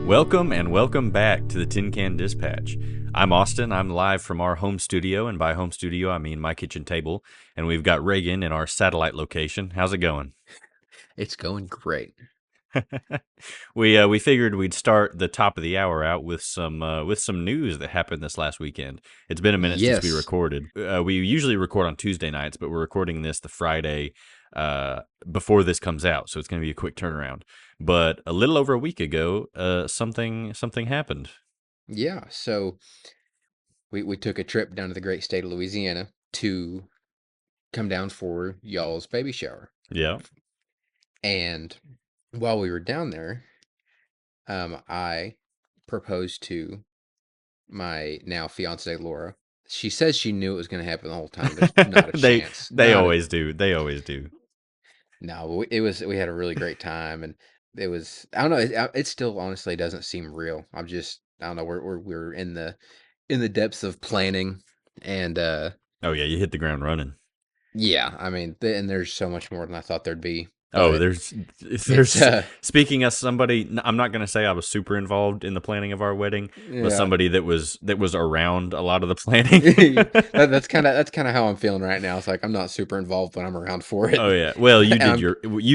Welcome and welcome back to the Tin Can Dispatch. I'm Austin. I'm live from our home studio, and by home studio I mean my kitchen table. And we've got Reagan in our satellite location. How's it going? It's going great. We figured we'd start the top of the hour out with some news that happened this last weekend. It's been a minute since we Yes. recorded. We usually record on Tuesday nights, but we're recording this the Friday before this comes out, so it's going to be a quick turnaround. But a little over a week ago, something happened. Yeah. So we took a trip down to the great state of Louisiana to come down for y'all's baby shower. Yeah. And while we were down there, I proposed to my now fiance Laura. She says she knew it was going to happen the whole time. There's not a they chance. they Not a always do. They always do. no. It was. We had a really great time, and it was. I don't know. It still honestly doesn't seem real. I'm just. I don't know. We're in the depths of planning, and Oh yeah, you hit the ground running. yeah, I mean, and there's so much more than I thought there'd be, Oh, but it's there's speaking as somebody, I'm not going to say I was super involved in the planning of our wedding, but yeah. somebody that was around a lot of the planning. That's kind of how I'm feeling right now. It's like I'm not super involved, but I'm around for it. Oh yeah. Well, you And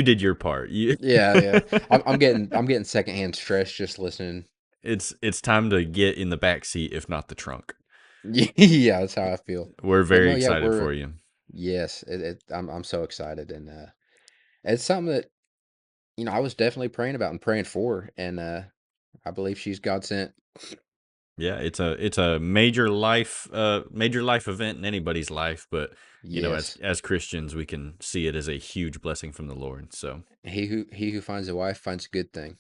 did your part. yeah, yeah. I'm getting secondhand stress just listening. It's time to get in the back seat, if not the trunk. Yeah, that's how I feel. We're But very no, yeah, excited for you. yes, I'm so excited, and it's something that I was definitely praying about and praying for, and I believe she's God sent. Yeah, it's a major life event in anybody's life, but as Yes. as Christians, we can see it as a huge blessing from the Lord. So, He who finds a wife finds a good thing.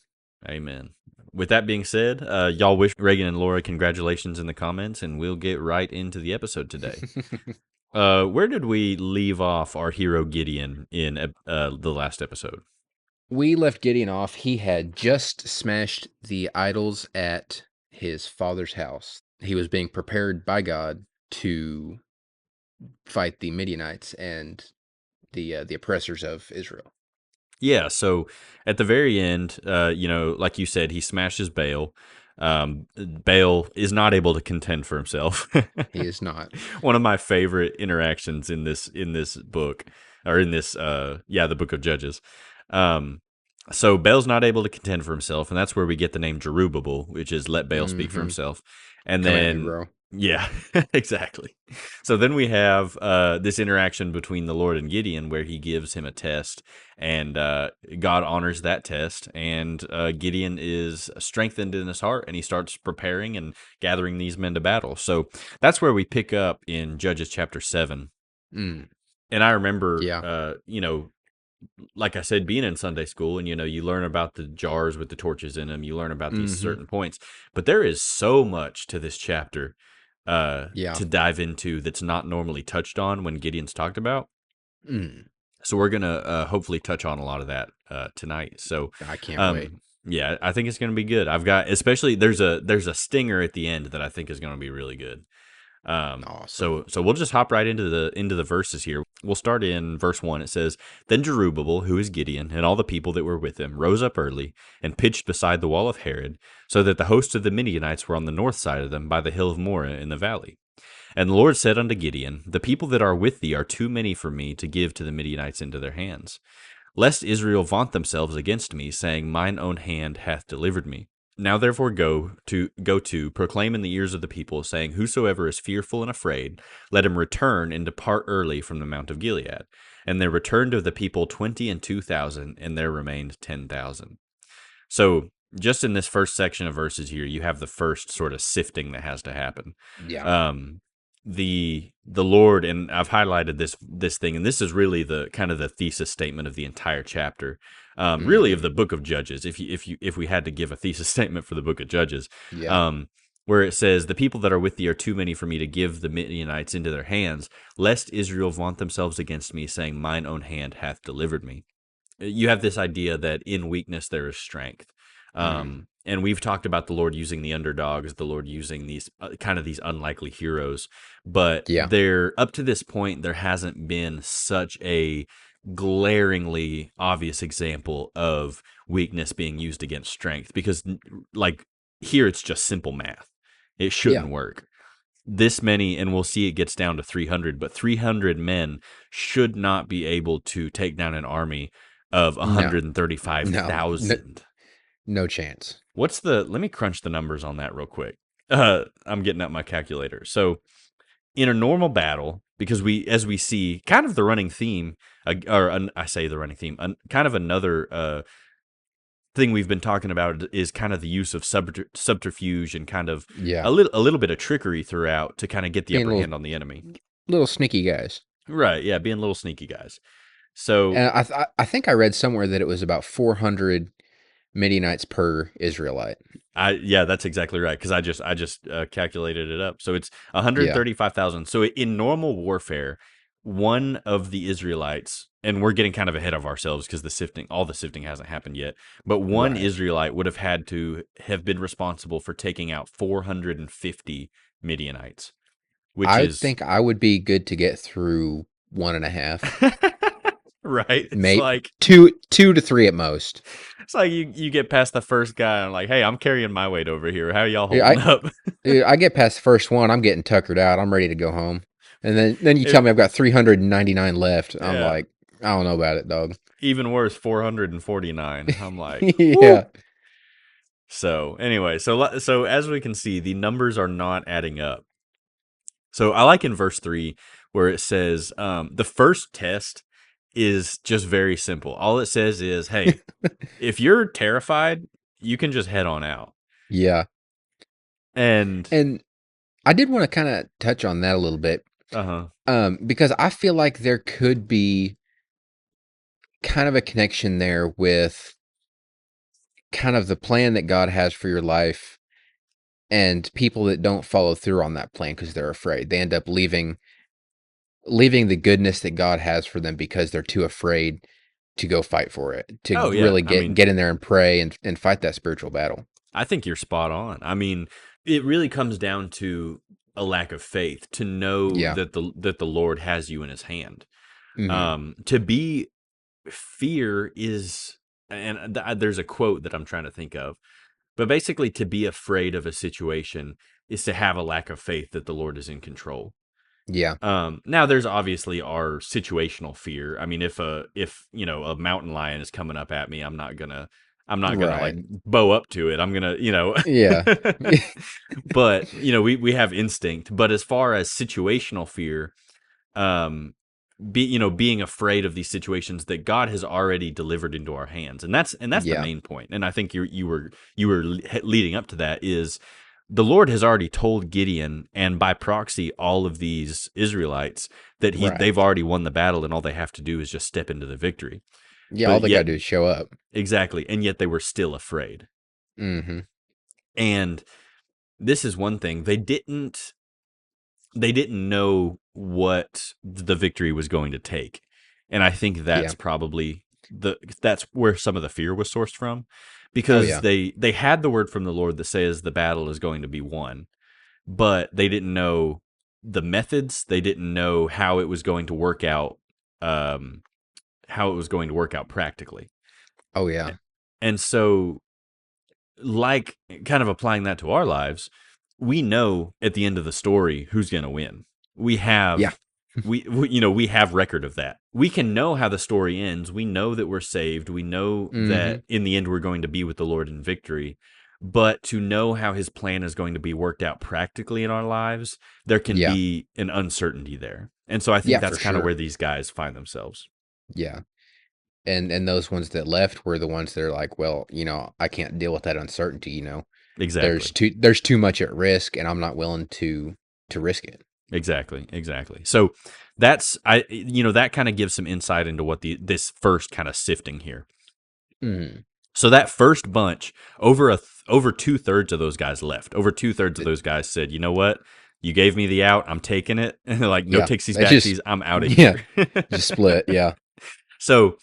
amen. With that being said, y'all wish Reagan and Laura congratulations in the comments, and we'll get right into the episode today. Where did we leave off our hero Gideon in the last episode? We left Gideon off. He had just smashed the idols at his father's house. He was being prepared by God to fight the Midianites and the oppressors of Israel. Yeah, so at the very end, like you said, he smashes Baal. Baal is not able to contend for himself. He is not. One of my favorite interactions in this book, or in this the book of Judges. So Baal's not able to contend for himself, and that's where we get the name Jerubbaal, which is let Baal speak for Hmm. himself. And Come at me, then bro. yeah, exactly. So then we have this interaction between the Lord and Gideon, where he gives him a test, and God honors that test, and Gideon is strengthened in his heart, and he starts preparing and gathering these men to battle. So that's where we pick up in Judges chapter 7. Mm, And I remember, yeah. like I said, being in Sunday school, and you learn about the jars with the torches in them, you learn about these Hmm. certain points, but there is so much to this chapter Yeah. to dive into that's not normally touched on when Gideon's talked about. Mm, So we're gonna hopefully touch on a lot of that tonight. So, I can't wait. yeah, I think it's gonna be good. I've got, especially, there's a stinger at the end that I think is gonna be really good. Awesome. So we'll just hop right into the verses here. We'll start in verse 1. It says, "Then Jerubbaal, who is Gideon, and all the people that were with him, rose up early and pitched beside the wall of Herod, so that the host of the Midianites were on the north side of them by the hill of Moreh in the valley. And the Lord said unto Gideon, The people that are with thee are too many for me to give to the Midianites into their hands. Lest Israel vaunt themselves against me, saying, Mine own hand hath delivered me. Now therefore go to proclaim in the ears of the people, saying, Whosoever is fearful and afraid, let him return and depart early from the mount of Gilead. And there returned of the people 22,000, and there remained 10,000. So just in this first section of verses here, you have the first sort of sifting that has to happen. Yeah. Um, the Lord, and I've highlighted this thing, and this is really the kind of the thesis statement of the entire chapter, really of Hmm. the book of Judges. If we had to give a thesis statement for the book of Judges, Yeah. um, where it says, "The people that are with thee are too many for me to give the Midianites into their hands, lest Israel vaunt themselves against me, saying, Mine own hand hath delivered me." You have this idea that in weakness there is strength. Mm, And we've talked about the Lord using the underdogs, the Lord using these kind of these unlikely heroes, but yeah. there, up to this point, there hasn't been such a glaringly obvious example of weakness being used against strength because, like, here it's just simple math. It Yeah. shouldn't work. This many, and we'll see it gets down to 300, but 300 men should not be able to take down an army of No. No. No, 135,000. no chance. Let me crunch the numbers on that real quick. I'm getting out my calculator. So, in a normal battle, because as we see, kind of the running theme, I say the running theme, kind of another thing we've been talking about is kind of the use of subterfuge and kind of Yeah. a little bit of trickery throughout to kind of get the Being upper hand on the enemy. little sneaky guys. Right? Yeah, being little sneaky guys. So And I think I read somewhere that it was about 400 Midianites per Israelite. yeah, that's exactly right because I just calculated it up. So it's Yeah. 135,000. So in normal warfare, one of the Israelites, and we're getting kind of ahead of ourselves because all the sifting hasn't happened yet, but one Right. Israelite would have had to have been responsible for taking out 450 Midianites, which I is think I would be good to get through one and a half, right. maybe two to three at most. It's like you get past the first guy and like, hey, I'm carrying my weight over here. How y'all Yeah, holding up? I get past the first one, I'm getting tuckered out. I'm ready to go home. And then you tell It- me I've got 399 left. I'm yeah. like, I don't know about it, dog. Even worse, 449. I'm like, Yeah. whoo. So anyway, so as we can see, the numbers are not adding up. So I like in verse 3 where it says the first test is just very simple. All it says is, hey, if you're terrified, you can just head on out. Yeah. And And I did want to kind of touch on that a little bit. uh-huh. Because I feel like there could be kind of a connection there with kind of the plan that God has for your life and people that don't follow through on that plan because they're afraid. They end up leaving the goodness that God has for them because they're too afraid to go fight for it, to Oh yeah. really I mean, get in there and pray and fight that spiritual battle. I think you're spot on. I mean, it really comes down to a lack of faith to know Yeah. that the Lord has you in his hand. Hmm. To be fear is, and there's a quote that I'm trying to think of, but basically to be afraid of a situation is to have a lack of faith that the Lord is in control. Yeah. Now there's obviously our situational fear. I mean, if a mountain lion is coming up at me, I'm not gonna like Right. bow up to it. I'm gonna, Yeah. but we have instinct. But as far as situational fear, um, being afraid of these situations that God has already delivered into our hands, and that's the Yeah. main point. And I think you were leading up to that is the Lord has already told Gideon and by proxy all of these Israelites that Right. they've already won the battle and all they have to do is just step into the victory. Yeah. All But they got to yet, do is show up. exactly, and yet they were still afraid. Hmm. And this is one thing they didn't know what the victory was going to take. And I think Yeah. that's probably that's where some of the fear was sourced from Oh, because yeah. they had the word from the Lord that says the battle is going to be won, but they didn't know the methods, they didn't know how it was going to work out practically. Oh, yeah. And so, like, kind of applying that to our lives, we know at the end of the story who's going to win. We Yeah. have we have record of that. We can know how the story ends. We know that we're saved. We know Hmm. that in the end we're going to be with the Lord in victory. But to know how his plan is going to be worked out practically in our lives, there can Yeah. be an uncertainty there. And so I think Yeah, for that's kind of sure. where these guys find themselves. Yeah. And those ones that left were the ones that are like, well, I can't deal with that uncertainty. Exactly. There's too much at risk and I'm not willing to risk it. Exactly. So that kind of gives some insight into what this first kind of sifting here. Hmm. So that first bunch, over 2/3 of those guys left. Over 2/3 of those guys said, "You know what? You gave me the out. I'm taking it. Like no Yeah. takesies It's just backsies. I'm out of yeah, here." just split, yeah. So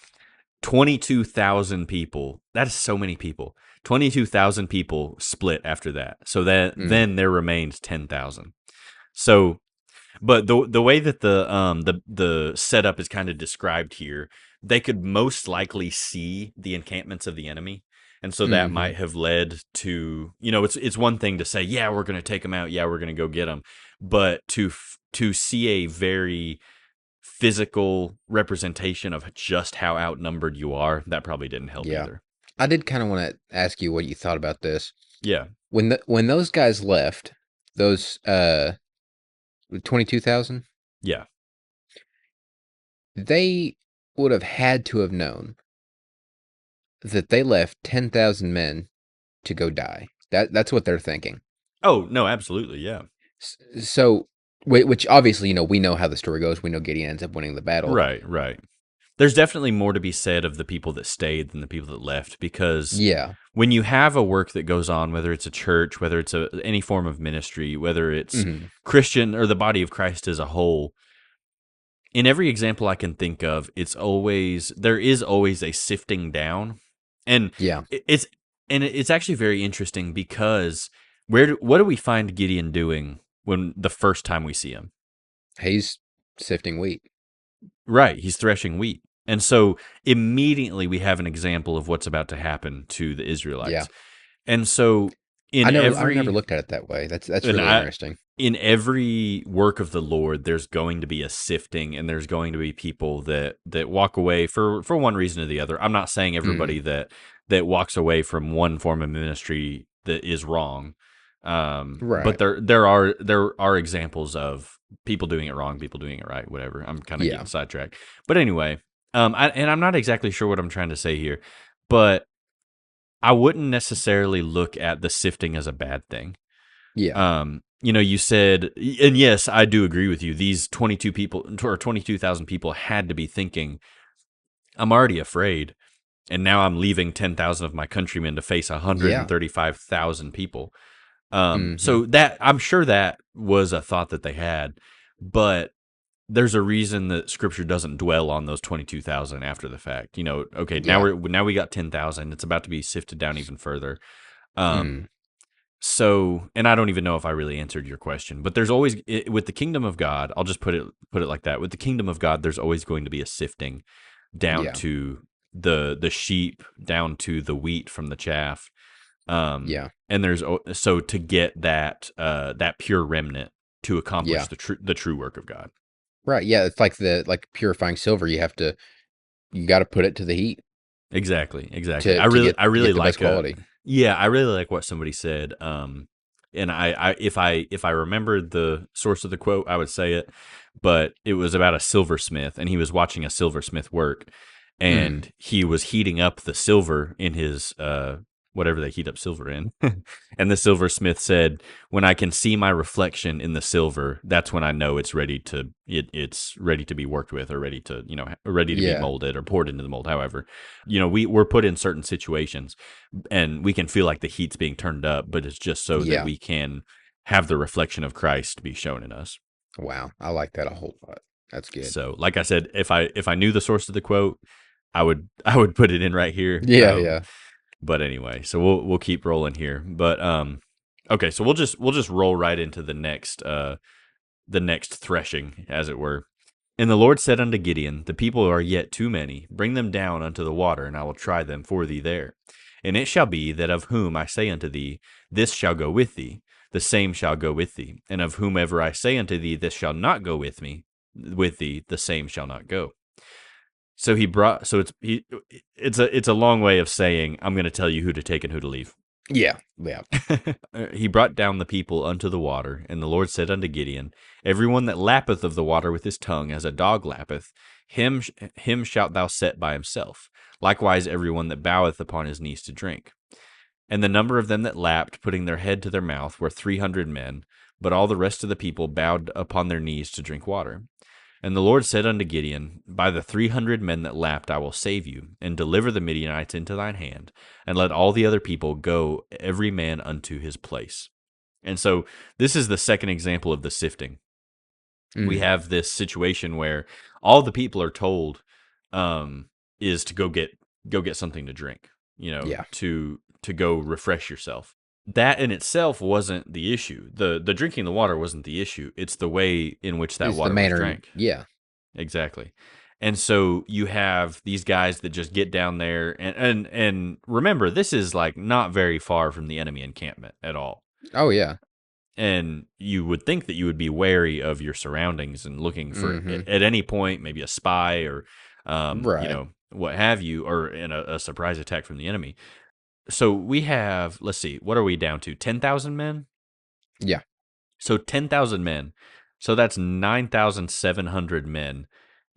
22,000 people. That is so many people. 22,000 people split after that. So that Mm. then there remained 10,000. So But the way that the setup is kind of described here, they could most likely see the encampments of the enemy. And so that Hmm. might have led to, it's one thing to say, yeah, we're going to take them out, yeah, we're going to go get them, but to see a very physical representation of just how outnumbered you are, that probably didn't help Yeah. either. I did kind of want to ask you what you thought about this. Yeah, When those guys left, those 22,000, yeah. they would have had to have known that they left 10,000 men to go die. That's what they're thinking. Oh no, absolutely, yeah. So, which obviously, we know how the story goes. We know Gideon ends up winning the battle. Right, right. There's definitely more to be said of the people that stayed than the people that left, because Yeah. when you have a work that goes on, whether it's a church, whether it's any form of ministry, whether it's Hmm. Christian or the body of Christ as a whole, in every example I can think of, there is always a sifting down, and Yeah. it's actually very interesting because what do we find Gideon doing when the first time we see him? He's sifting wheat. Right, he's threshing wheat. And so immediately we have an example of what's about to happen to the Yeah. Israelites. And so in I never every looked at it that way. That's and really I interesting. in every work of the Lord, there's going to be a sifting, and there's going to be people that walk away for one reason or the other. I'm not saying everybody Mm. that walks away from one form of ministry that is wrong. But Right. there are examples of people doing it wrong, people doing it right, whatever. I'm kind of Yeah. getting sidetracked. But anyway, I'm not exactly sure what I'm trying to say here, but I wouldn't necessarily look at the sifting as a bad thing. Yeah. You said, and yes, I do agree with you. These 22 people or 22,000 people had to be thinking, I'm already afraid, and now I'm leaving 10,000 of my countrymen to face Yeah. 135,000 people. Hmm. So that I'm sure that was a thought that they had, but there's a reason that Scripture doesn't dwell on those 22,000 after the fact. Okay, Yeah. now we got 10,000. It's about to be sifted down even further. Um, Mm. so, and I don't even know if I really answered your question, but there's always with the kingdom of God. I'll just put it like that. With the kingdom of God, there's always going to be a sifting down Yeah. to the sheep, down to the wheat from the chaff. Yeah. And so to get that pure remnant to accomplish Yeah. the true work of God. Right. Yeah. It's like purifying silver. You got to put it to the heat Exactly, exactly. to I really get the best like quality. yeah, I really like what somebody said. And if I remembered the source of the quote, I would say it, but it was about a silversmith, and he was watching a silversmith work, Mm. and he was heating up the silver in his whatever they heat up silver in. And the silversmith said, when I can see my reflection in the silver, that's when I know it's ready to be worked with, or ready to be Yeah. molded or poured into the mold. However, we're put in certain situations, and we can feel like the heat's being turned up, but it's just so that Yeah. we can have the reflection of Christ be shown in us. Wow. I like that a whole lot. That's good. So, like I said, if I knew the source of the quote, I would put it in right here. Yeah. Yeah. But anyway, so we'll keep rolling here. But okay, so we'll just roll right into the next threshing, as it were. And the Lord said unto Gideon, the people are yet too many. Bring them down unto the water, and I will try them for thee there. And it shall be that of whom I say unto thee, this shall go with thee, the same shall go with thee. And of whomever I say unto thee, this shall not go with thee, the same shall not go. So it's a long way of saying, I'm going to tell you who to take and who to leave. Yeah. Yeah. He brought down the people unto the water, and the Lord said unto Gideon, every one that lappeth of the water with his tongue, as a dog lappeth, him shalt thou set by himself. Likewise every one that boweth upon his knees to drink. And the number of them that lapped, putting their head to their mouth, were 300 men, but all the rest of the people bowed upon their knees to drink water. And the Lord said unto Gideon, by the 300 men that lapped I will save you, and deliver the Midianites into thine hand, and let all the other people go, every man unto his place. And so this is the second example of the sifting. We Mm. have this situation where all the people are told is to go get something to drink, Yeah. to go refresh yourself. that in itself wasn't the issue. The drinking the water wasn't the issue. It's the way in which that It's the water was manner. drank. Yeah. Exactly. And so you have these guys that just get down there and remember, this is like not very far from the enemy encampment at all. Oh yeah. And you would think that you would be wary of your surroundings and looking for Mm-hmm. at any point maybe a spy or Right. what have you, or in a surprise attack from the enemy. So we have, let's see, what are we down to? 10,000 men? Yeah. So 10,000 men. So that's 9,700 men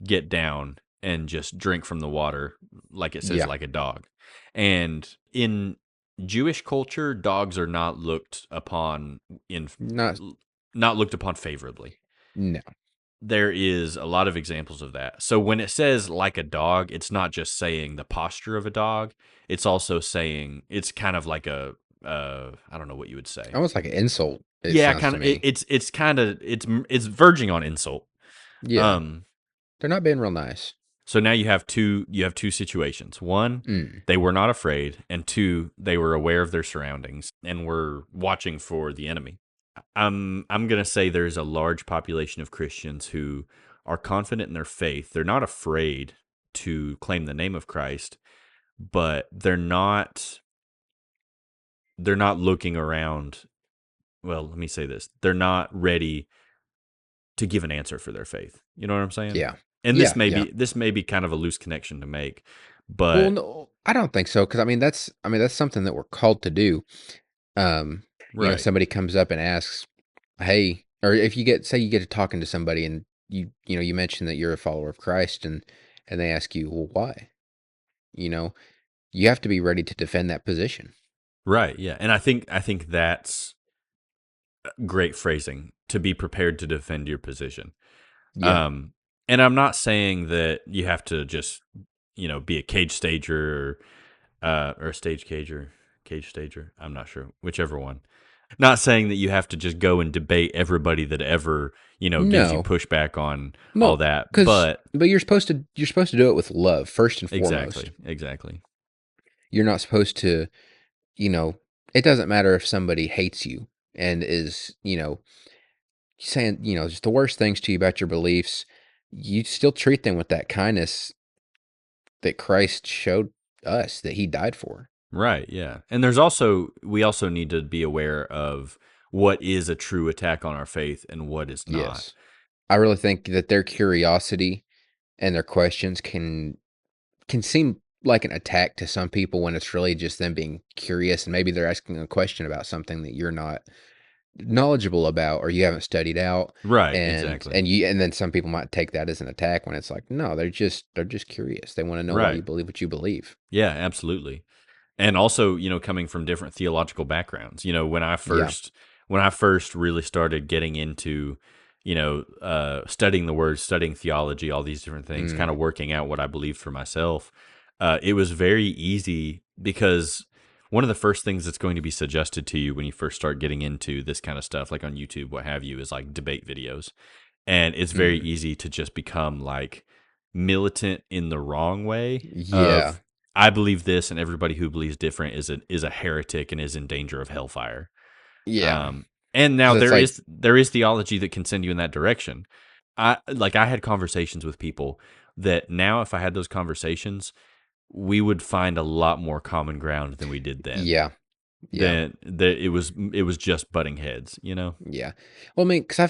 get down and just drink from the water, like it says, Yeah. like a dog. And in Jewish culture, dogs are not looked upon in Not. not looked upon favorably. No. There is a lot of examples of that. So when it says like a dog, it's not just saying the posture of a dog. It's also saying it's kind of like a I don't know what you would say. Almost like an insult. It Yeah, sounds kind to of. me. It's kind of it's verging on insult. Yeah. Um, They're not being real nice. so now you have two situations. One, Mm. they were not afraid, and two, they were aware of their surroundings and were watching for the enemy. I'm gonna say there's a large population of Christians who are confident in their faith. They're not afraid to claim the name of Christ, but they're not looking around. Well, let me say this: they're not ready to give an answer for their faith. You know what I'm saying? Yeah. And Yeah. Yeah. this may be kind of a loose connection to make, Well, but no, I don't think so. Because I mean that's something that we're called to do. right, Somebody comes up and asks, "Hey," or if say you get to talking to somebody and you mention that you're a follower of Christ and they ask you, "Well, why?" You know, you have to be ready to defend that position. right, yeah. And I think that's great phrasing, to be prepared to defend your position. Yeah. Um, and I'm not saying that you have to just be a cage stager or a stage cager, cage stager. I'm not sure, whichever one. Not saying that you have to just go and debate everybody that ever gives you No. pushback on all Well, that, because but but you're supposed to do it with love first and foremost. exactly, exactly. You're not supposed to, you know, it doesn't matter if somebody hates you and is, saying, just the worst things to you about your beliefs. You still treat them with that kindness that Christ showed us that he died for. Right, yeah. And we also need to be aware of what is a true attack on our faith and what is not. Yes. I really think that their curiosity and their questions can seem like an attack to some people when it's really just them being curious and maybe they're asking a question about something that you're not knowledgeable about or you haven't studied out Right, and exactly. and you and then some people might take that as an attack when it's like no, they're just curious. They want to know why you Right. believe what you believe. Yeah, absolutely. And also, coming from different theological backgrounds. Yeah. When I first really started getting into, studying the word, studying theology, all these different things, kind Mm. of working out what I believed for myself, it was very easy because one of the first things that's going to be suggested to you when you first start getting into this kind of stuff, like on YouTube, what have you, is like debate videos. And it's very Mm. easy to just become like militant in the wrong way Yeah. of I believe this and everybody who believes different is a heretic and is in danger of hellfire. Yeah. Um, and now Because it's like, there is theology that can send you in that direction. I had conversations with people that now if I had those conversations, we would find a lot more common ground than we did then. yeah. Yeah. Then that it was just butting heads. Yeah. Well, I mean, because I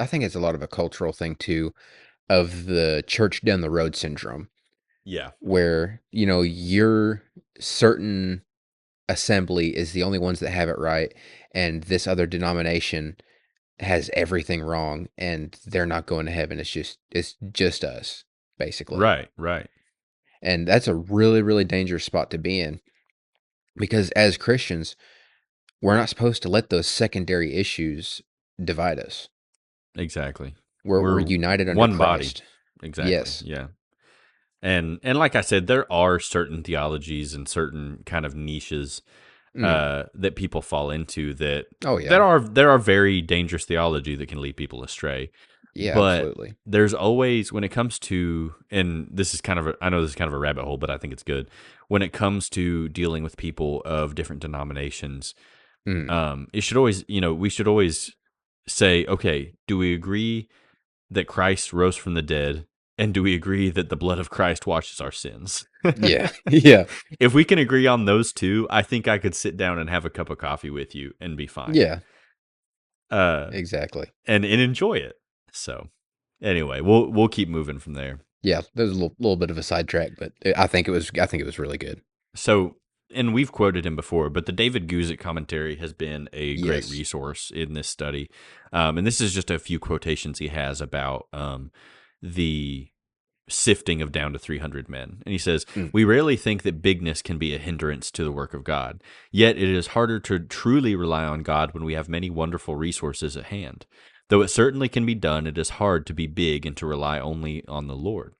think it's a lot of a cultural thing too of the church down the road syndrome, Yeah. where, your certain assembly is the only ones that have it right, and this other denomination has everything wrong, and they're not going to heaven. It's just us, basically. Right, right. And that's a really, really dangerous spot to be in because as Christians, we're not supposed to let those secondary issues divide us. Exactly. We're We're united under one body. Christ. Exactly. Yes. Yeah. And like I said, there are certain theologies and certain kind of niches Mm. that people fall into that Oh that yeah. are there are very dangerous theology that can lead people astray. Yeah, But absolutely. there's always when it comes to, and this is kind of I know this is kind of a rabbit hole, but I think it's good when it comes to dealing with people of different denominations. Mm. It should always, we should always say, okay, do we agree that Christ rose from the dead? And do we agree that the blood of Christ washes our sins? Yeah. Yeah. If we can agree on those two, I think I could sit down and have a cup of coffee with you and be fine. Yeah. Uh, Exactly. and enjoy it. So, anyway, we'll keep moving from there. Yeah. There's a little bit of a sidetrack, but I think it was really good. So, and we've quoted him before, but the David Guzik commentary has been a great Yes. resource in this study. And this is just a few quotations he has about the sifting of down to 300 men. And he says, Mm. we rarely think that bigness can be a hindrance to the work of God. Yet it is harder to truly rely on God when we have many wonderful resources at hand. Though it certainly can be done, it is hard to be big and to rely only on the Lord.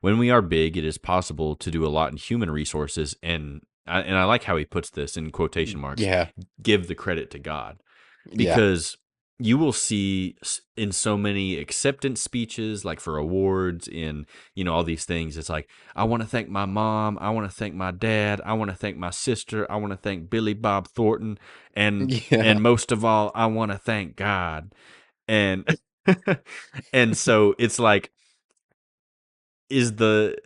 When we are big, it is possible to do a lot in human resources, and I like how he puts this in quotation marks, Yeah. give the credit to God, Yeah. because you will see in so many acceptance speeches, like for awards, in all these things, it's like, I want to thank my mom, I want to thank my dad, I want to thank my sister, I want to thank Billy Bob Thornton, and Yeah. and most of all, I want to thank God. And and so it's like, is the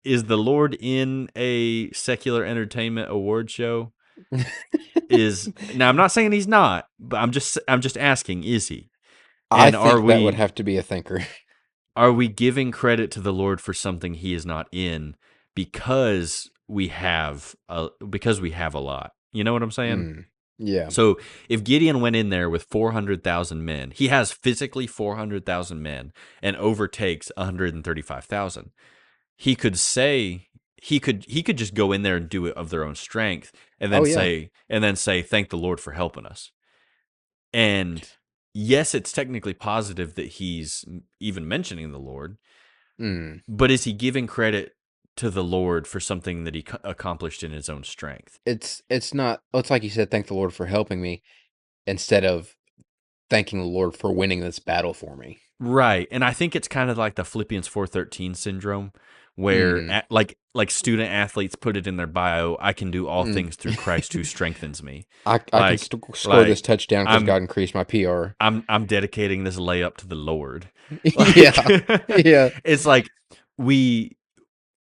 is the Lord in a secular entertainment award show? Is Now, I'm not saying he's not, but I'm just asking, is he? I And are think that would we have to be a thinker. are we giving credit to the Lord for something he is not in, because we have a lot? You know what I'm saying? Mm. Yeah. So if Gideon went in there with 400,000 men, he has physically 400,000 men and overtakes 135,000. He could say he could just go in there and do it of their own strength, and Oh then yeah. say thank the Lord for helping us. And yes, it's technically positive that he's even mentioning the Lord, Mm. but is he giving credit to the Lord for something that he accomplished in his own strength? It's not. Oh, it's like you said. Thank the Lord for helping me, instead of thanking the Lord for winning this battle for me. Right. And I think it's kind of like the Philippians 4:13 syndrome, where Mm. like student athletes put it in their bio, I can do all Mm. things through Christ who strengthens me. I can Like score this like touchdown because I'm God increased my PR. I'm dedicating this layup to the Lord. Like Yeah. Yeah. it's like we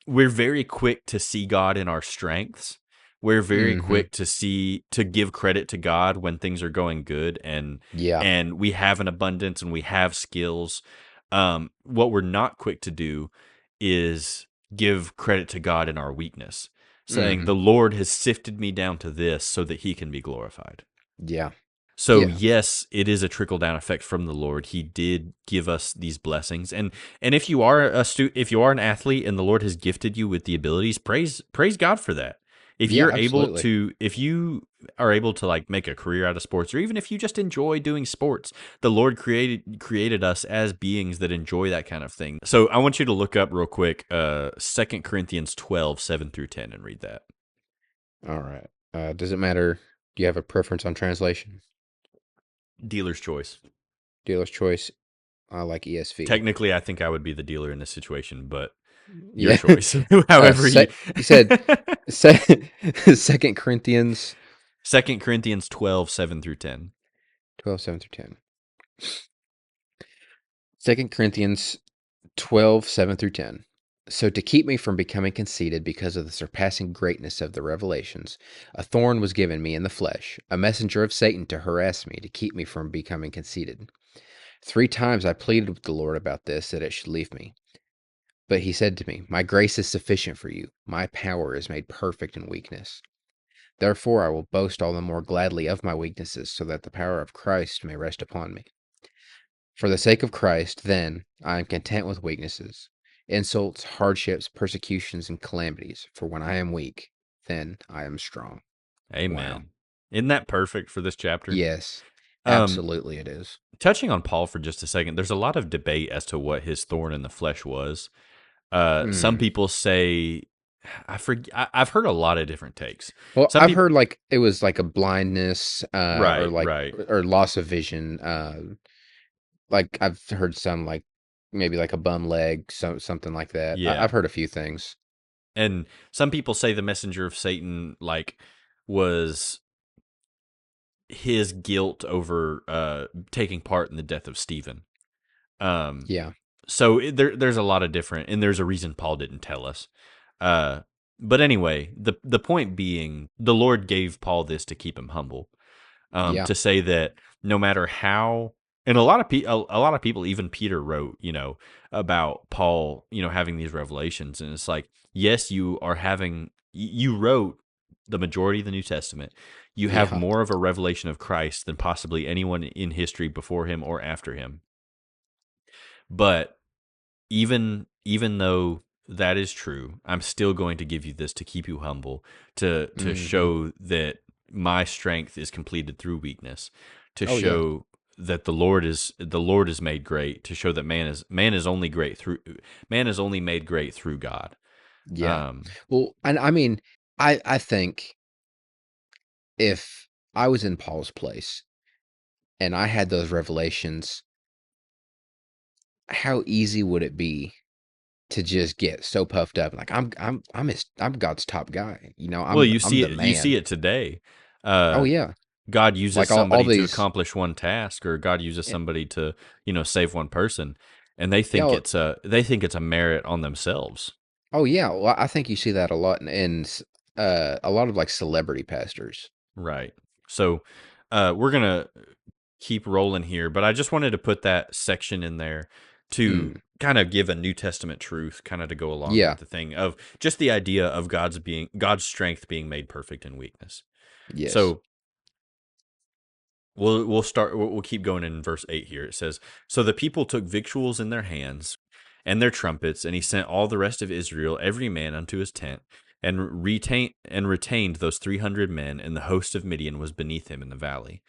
we're very quick to see God in our strengths. We're very Hmm. quick to give credit to God when things are going good, Yeah. and we have an abundance and we have skills. What we're not quick to do is give credit to God in our weakness, saying Hmm. the Lord has sifted me down to this so that he can be glorified. Yeah. So Yeah. yes, it is a trickle down effect from the Lord. He did give us these blessings, and if you are if you are an athlete and the Lord has gifted you with the abilities, praise God for that. Yeah. Absolutely. If you are able to like make a career out of sports, or even if you just enjoy doing sports, the Lord created us as beings that enjoy that kind of thing. So I want you to look up real quick, 2 Corinthians 12:7-10, and read that. All right. Does it matter? Do you have a preference on translation? Dealer's choice. Dealer's choice. I like ESV. Technically, I think I would be the dealer in this situation, but your Yeah. choice. However you You said Second Corinthians 2 Corinthians 12:7-10. 12, 7 through 10. 2 Corinthians 12, 7 through 10. So to keep me from becoming conceited because of the surpassing greatness of the revelations, a thorn was given me in the flesh, a messenger of Satan to harass me, to keep me from becoming conceited. 3 times I pleaded with the Lord about this, that it should leave me. But he said to me, my grace is sufficient for you. My power is made perfect in weakness. Therefore I will boast all the more gladly of my weaknesses, so that the power of Christ may rest upon me. For the sake of Christ, then, I am content with weaknesses, insults, hardships, persecutions, and calamities. For when I am weak, then I am strong. Wow. Amen. Isn't that perfect for this chapter? Yes, Um, absolutely it is. Touching on Paul for just a second, there's a lot of debate as to what his thorn in the flesh was. Some Mm. people say, I've heard a lot of different takes. Well, Some I've people, heard like it was like a blindness, or right, like right, or loss of vision. Like I've heard some like maybe like a bum leg, something like that. yeah. I've heard a few things. And some people say the messenger of Satan like was his guilt over taking part in the death of Stephen. Um, Yeah. so there's a lot of different, and there's a reason Paul didn't tell us. Uh, but anyway, the point being, the Lord gave Paul this to keep him humble, Yeah. to say that no matter how, and a lot of people, even Peter wrote, about Paul, having these revelations, and it's like, yes, you wrote the majority of the New Testament. You have Yeah. more of a revelation of Christ than possibly anyone in history before him or after him. But even though that is true, I'm still going to give you this to keep you humble, to Hmm. show that my strength is completed through weakness, to Oh yeah. show that the Lord is made great, to show that man is only made great through God. Yeah. Um, Well, and I mean, I think if I was in Paul's place and I had those revelations, how easy would it be to just get so puffed up, like I'm God's top guy. well, I'm the you see man. it today. Oh Uh, yeah. God uses Like all somebody to these. accomplish one task, or God uses eh, somebody to, save one person, and Yeah. they think it's a merit on themselves. Oh yeah. Well, I think you see that a lot in a lot of like celebrity pastors. Right. So, we're gonna keep rolling here, but I just wanted to put that section in there to Mm, kind of give a New Testament truth, kind of to go along with yeah. the thing of just the idea of God's strength being made perfect in weakness. Yes. So we'll keep going in verse 8 here. It says, "So the people took victuals in their hands and their trumpets, and he sent all the rest of Israel, every man unto his tent, and retained those 300 men, and the host of Midian was beneath him in the valley.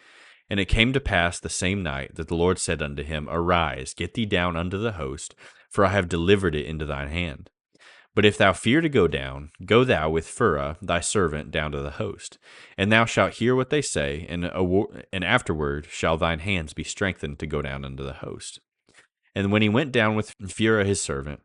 And it came to pass the same night that the Lord said unto him, Arise, get thee down unto the host, for I have delivered it into thine hand. But if thou fear to go down, go thou with Phurah thy servant down to the host, and thou shalt hear what they say, and afterward shall thine hands be strengthened to go down unto the host. And when he went down with Phurah his servant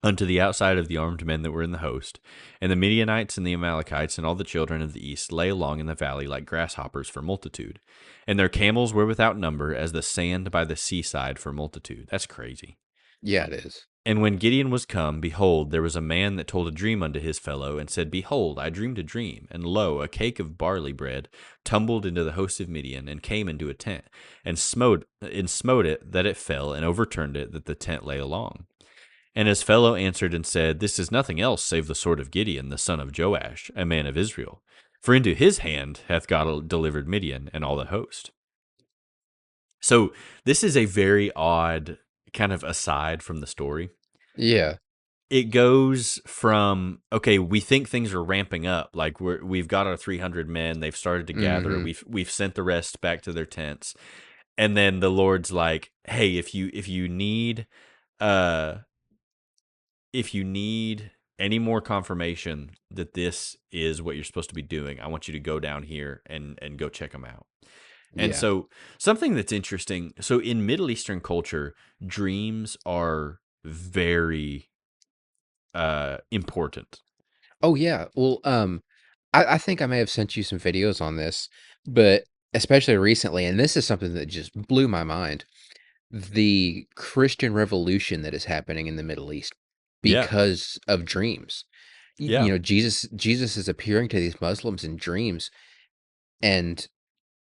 unto the outside of the armed men that were in the host, and the Midianites and the Amalekites and all the children of the east lay along in the valley like grasshoppers for multitude, and their camels were without number as the sand by the seaside for multitude." That's crazy. Yeah, it is. And when Gideon was come, behold, there was a man that told a dream unto his fellow, and said, Behold, I dreamed a dream, and lo, a cake of barley bread tumbled into the host of Midian, and came into a tent, and smote it that it fell, and overturned it that the tent lay along. And his fellow answered and said, This is nothing else save the sword of Gideon, the son of Joash, a man of Israel. For into his hand hath God delivered Midian and all the host. So this is a very odd kind of aside from the story. Yeah. It goes from, okay, we think things are ramping up, like we've got our 300 men, they've started to gather, Hmm. we've sent the rest back to their tents, and then the Lord's like, hey, uh if you need any more confirmation that this is what you're supposed to be doing, I want you to go down here and go check them out. And Yeah. so, something that's interesting, so in Middle Eastern culture, dreams are very important. Oh yeah. Well, I think I may have sent you some videos on this, but especially recently, and this is something that just blew my mind. The Christian revolution that is happening in the Middle East Yeah. because of dreams. Yeah. Jesus is appearing to these Muslims in dreams, and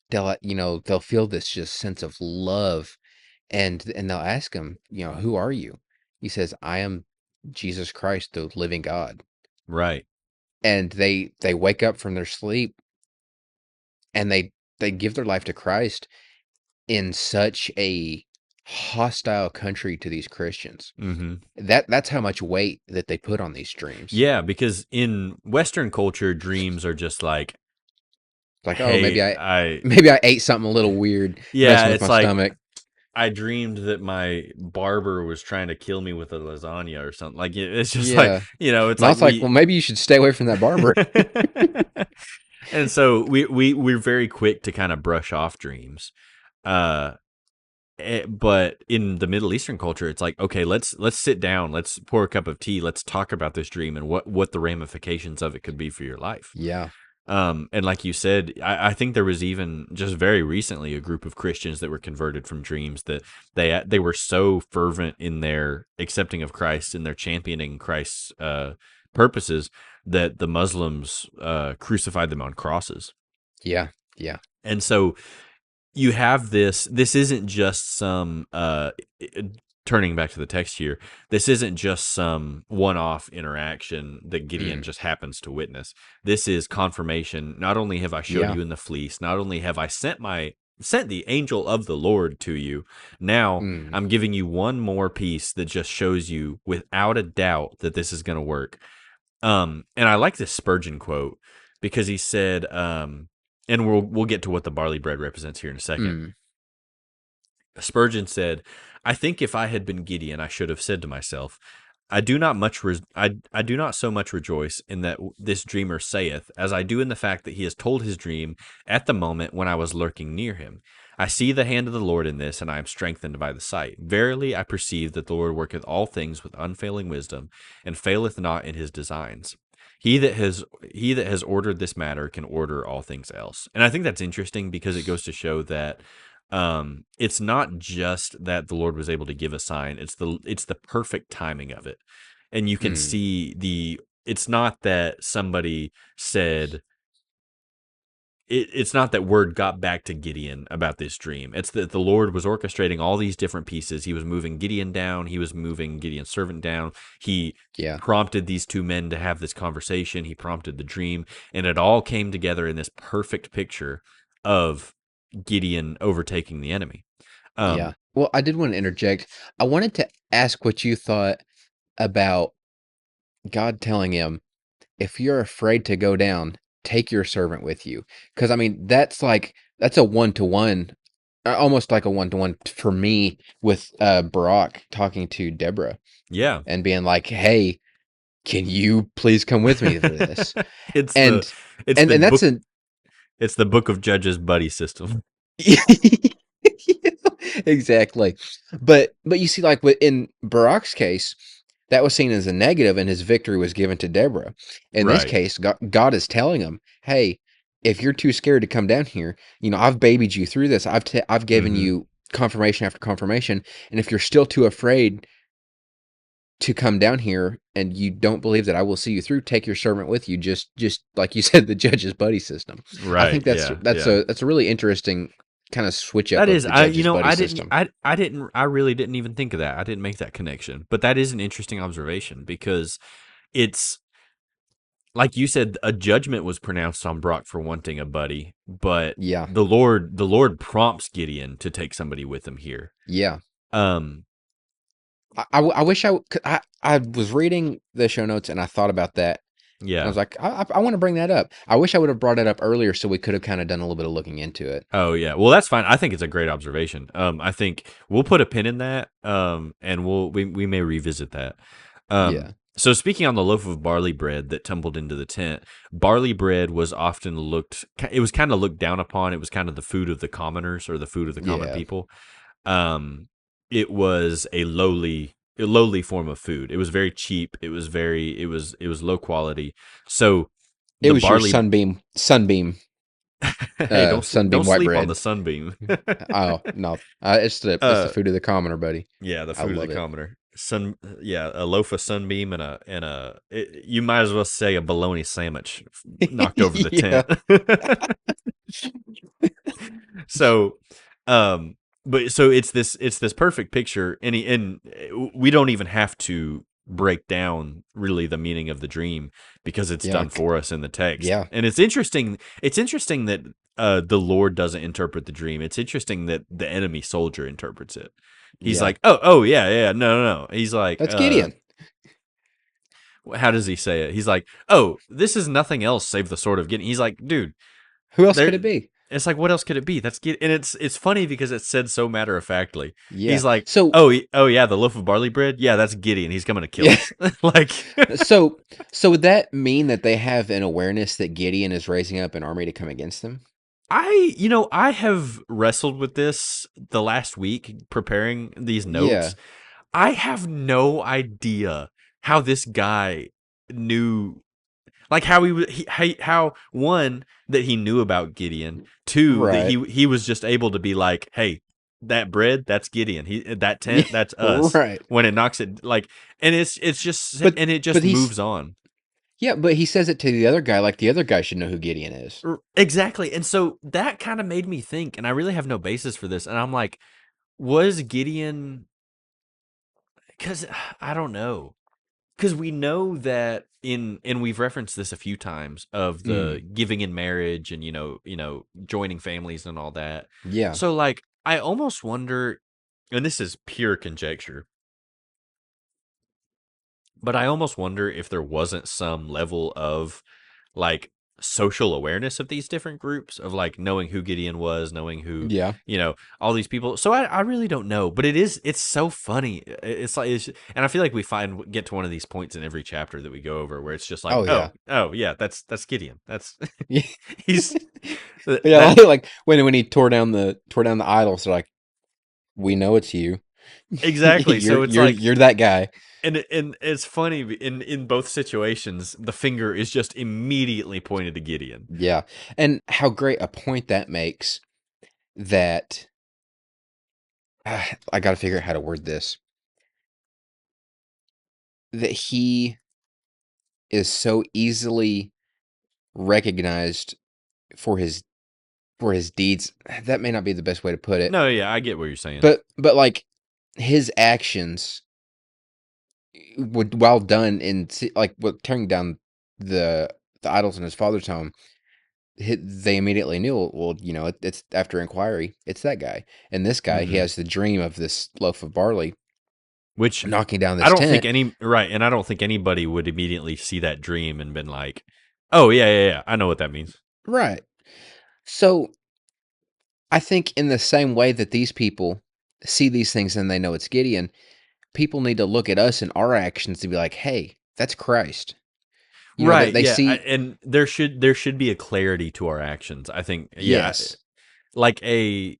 they'll feel this just sense of love, and they'll ask him, who are you? He says, I am Jesus Christ, the living God. Right. And they wake up from their sleep, and they give their life to Christ in such a hostile country to these Christians. Mhm. That's how much weight that they put on these dreams. Yeah, because in Western culture, dreams are just like, Like, oh, "Hey, I." maybe I ate something a little weird, Yeah, messing with it's my like, stomach. I dreamed that my barber was trying to kill me with a lasagna or something. Like, it's just like, Yeah. it's And I like was like, well, we maybe you should stay away from that barber. And so we're very quick to kind of brush off dreams. Uh but in the Middle Eastern culture, it's like, okay, let's sit down, let's pour a cup of tea, let's talk about this dream and what the ramifications of it could be for your life. Yeah. And like you said, I think there was even just very recently a group of Christians that were converted from dreams, that they were so fervent in their accepting of Christ and their championing Christ's purposes that the Muslims crucified them on crosses. Yeah. Yeah. And so you have this isn't just some turning back to the text here, this isn't just some one-off interaction that Gideon Mm. just happens to witness. This is confirmation. Not only have I showed Yeah. you in the fleece, not only have I sent the angel of the Lord to you, now Mm. I'm giving you one more piece that just shows you without a doubt that this is going to work. And I like this Spurgeon quote because he said, and we'll get to what the barley bread represents here in a second. Mm. Spurgeon said, "I think if I had been Gideon, I should have said to myself, I do not I do not so much rejoice in that this dreamer saith, as I do in the fact that he has told his dream at the moment when I was lurking near him. I see the hand of the Lord in this, and I am strengthened by the sight. Verily, I perceive that the Lord worketh all things with unfailing wisdom, and faileth not in his designs. He that has ordered this matter can order all things else." And I think that's interesting because it goes to show that it's not just that the Lord was able to give a sign, it's the perfect timing of it. And you can Mm. see it's not that somebody said it's not that word got back to Gideon about this dream. It's that the Lord was orchestrating all these different pieces. He was moving Gideon down, he was moving Gideon's servant down. He Yeah. prompted these two men to have this conversation. He prompted the dream, and it all came together in this perfect picture of Gideon overtaking the enemy. Yeah. Um, Well, I did want to interject. I wanted to ask what you thought about God telling him, if you're afraid to go down, take your servant with you. Because, I mean, that's a one to one, almost like a one to one for me with Barack talking to Deborah yeah. and being like, hey, can you please come with me for this? it's the And, it's and, the and that's book a, it's the book of Judges buddy system. exactly. But you see, like in Barack's case, that was seen as a negative, and his victory was given to Deborah. In this Right. case, God is telling him, "Hey, if you're too scared to come down here, I've babied you through this. I've given Hmm. you confirmation after confirmation, and if you're still too afraid to come down here, and you don't believe that I will see you through, take your servant with you." Just like you said, the judge's buddy system. I Right. think that's Yeah. that's Yeah. a that's a really interesting kind of switch up That of is, the judge's buddy I didn't, system. I really didn't even think of that. I didn't make that connection, but that is an interesting observation because it's like you said, a judgment was pronounced on Brock for wanting a buddy, but Yeah. the Lord prompts Gideon to take somebody with him here. Yeah. Um, I wish I was reading the show notes and I thought about that and I yeah. was like, I want to bring that up. I wish I would have brought it up earlier so we could have kind of done a little bit of looking into it. Oh yeah. Well, that's fine. I think it's a great observation. I think we'll put a pin in that. And we may revisit that. Yeah. So speaking on the loaf of barley bread that tumbled into the tent, barley bread was often it was kind of looked down upon. It was kind of the food of the commoners or the food of the common Yeah. people. Um, it was a lowly form of food. It was very cheap. It was low quality. So It the was your barley, hey, don't sunbeam white sleep on the bread. sunbeam. Oh, no. It's the uh, food of the commoner, buddy. Yeah, the I food of the love it. commoner. Yeah, a loaf of sunbeam you might as well say a bologna sandwich knocked over the Yeah. tent. So, um, but so it's this perfect picture, and we don't even have to break down really the meaning of the dream because it's Yeah. done for us in the text. Yeah. And it's interesting. It's interesting that the Lord doesn't interpret the dream. It's interesting that the enemy soldier interprets it. He's Yeah. like, oh yeah, yeah, no. He's like, That's Gideon. how does he say it? He's like, oh, this is nothing else save the sword of Gideon. He's like, dude, Who else there. could it be? It's like, what else could it be? That's Gideon, and it's funny because it's said so matter of factly. Yeah. He's like, So, oh yeah, the loaf of barley bread. Yeah, that's Gideon. He's coming to kill yeah. us. Like, So would that mean that they have an awareness that Gideon is raising up an army to come against them? I have wrestled with this the last week preparing these Yeah. notes. I have no idea how this guy knew. Like how how one that he knew about Gideon, two that Right. he was just able to be like, hey, that bread, that's Gideon. That Yeah, tent, that's us. right. When it knocks it like, and it's just But and it but just he's moves on. yeah, but he says it to the other guy like the other guy should know who Gideon is. Exactly. And so that kind of made me think, and I really have no basis for this. And I'm like, was Gideon, because I don't know. Because we know that and we've referenced this a few times of Mm, the giving in marriage and joining families and all that. yeah. So like I almost wonder, and this is pure conjecture, but I almost wonder if there wasn't some level of like social awareness of these different groups of like knowing who Gideon was, knowing who, Yeah. all these people. So I really don't know, but it's so funny. It's like, and I feel like we get to one of these points in every chapter that we go over where it's just like, Oh yeah. oh yeah, that's Gideon. That's Yeah. he's Yeah, that like when he tore down the idols, they're like, "We know it's you. exactly. you're So it's you're like, you're that guy." and it's funny in both situations, the finger is just immediately pointed to Gideon. Yeah. And how great a point that makes that I got to figure out how to word this. That he is so easily recognized for his deeds. That may not be the best way to put it, No, yeah, I get what you're saying. but like his actions would while done in like with tearing down the the idols in his father's home, they immediately knew, well, it's after inquiry, it's that guy. And this guy, he Hmm. has the dream of this loaf of barley Which knocking down I this don't think tent. any right, and I don't think anybody would immediately see that dream and been like, "Oh yeah, yeah, yeah, I know what that means." Right. So I think in the same way that these people see these things and they know it's Gideon, people need to look at us and our actions to be like, hey, that's Christ. That Right, they yeah, see, and there should be a clarity to our actions. I think, yeah, yes. like a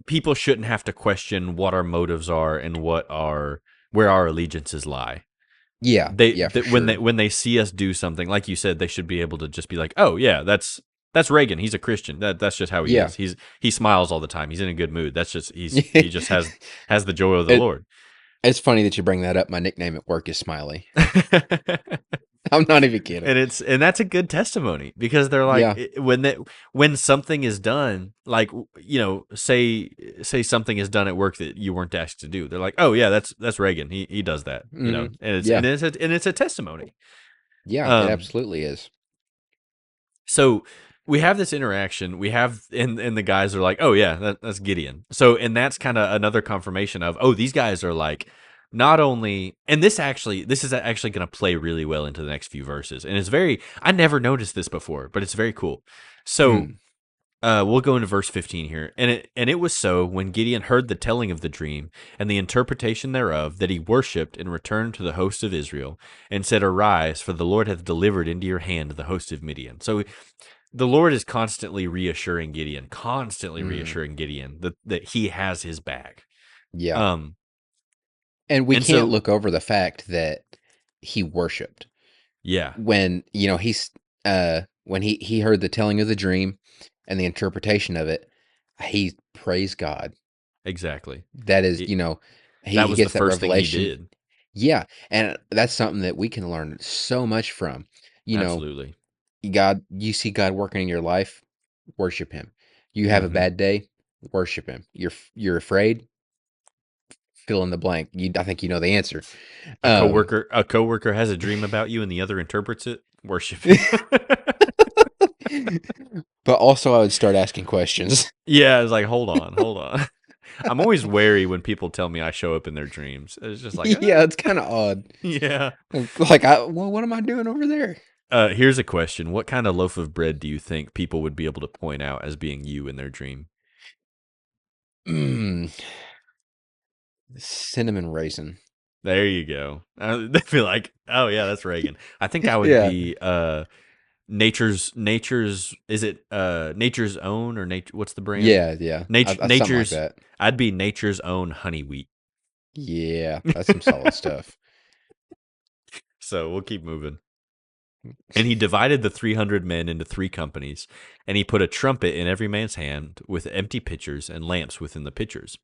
people shouldn't have to question what our motives are and where our allegiances lie. Yeah. They Yeah, for that when they sure. when they see us do something, like you said, they should be able to just be like, "Oh yeah, that's Reagan. He's a Christian. That's just how he Yeah. is. He smiles all the time. He's in a good mood. That's just he just has the joy of the it, Lord." it's funny that you bring that up. My nickname at work is Smiley. I'm not even kidding. And that's a good testimony because they're like, Yeah. when something is done, like, say something is done at work that you weren't asked to do, they're like, oh yeah, that's Reagan, he does that, Hmm. and Yeah. it's a testimony. Yeah. It um absolutely is. so we have this interaction, we have, and the guys are like, oh yeah, that's Gideon. So, and that's kind of another confirmation of, oh, these guys are like, not only, and this is actually going to play really well into the next few verses, and it's very, I never noticed this before, but it's very cool. So Mm. we'll go into verse 15 here. And it was so, when Gideon heard the telling of the dream and the interpretation thereof, that he worshipped and returned to the host of Israel and said, arise, for the Lord hath delivered into your hand the host of Midian. So the Lord is constantly Mm. reassuring Gideon that he has his back. Yeah. Um, And we and can't so, look over the fact that he worshiped yeah, when, when he heard the telling of the dream and the interpretation of it, he praised God. exactly. That is, It, he that was the gets that first thing he revelation. did. Yeah, and that's something that we can learn so much from. You know, Absolutely. you see God working in your life, worship him. You have a Hmm. bad day, worship him. You're afraid, fill in the blank. I think you know the answer. Um A coworker has a dream about you and the other interprets it. Worship him. but also I would start asking questions. Yeah, it's like, hold on, hold on. I'm always wary when people tell me I show up in their dreams. It's just like, Yeah, it's kind of odd. yeah. Like, well, what am I doing over there? Here's a question: what kind of loaf of bread do you think people would be able to point out as being you in their dream? Mm, cinnamon raisin. There you go. They feel like, oh yeah, that's Reagan. I think I would Yeah, be nature's is it nature's own, or nature, what's the brand? yeah, yeah. Something like Nature's, that. I'd be nature's own honey wheat. Yeah, that's some solid stuff. So we'll keep moving. And he divided the 300 men into 3 companies, and he put a trumpet in every man's hand with empty pitchers and lamps within the pitchers.